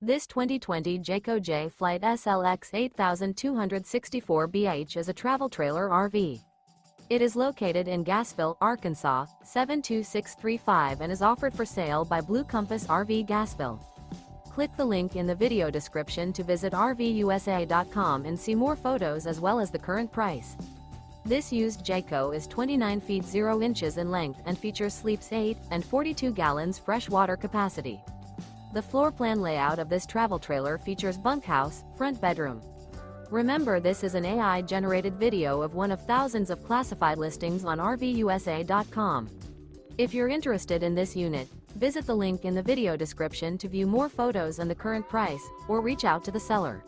This 2020 Jayco Jay Flight SLX 8264 BH is a travel trailer RV. It is located in Gassville, Arkansas, 72635 and is offered for sale by Blue Compass RV Gassville. Click the link in the video description to visit RVUSA.com and see more photos as well as the current price. This used Jayco is 29 feet 0 inches in length and features sleeps 8 and 42 gallons fresh water capacity. The floor plan layout of this travel trailer features bunkhouse, front bedroom. Remember, this is an AI-generated video of one of thousands of classified listings on RVUSA.com. If you're interested in this unit, visit the link in the video description to view more photos and the current price, or reach out to the seller.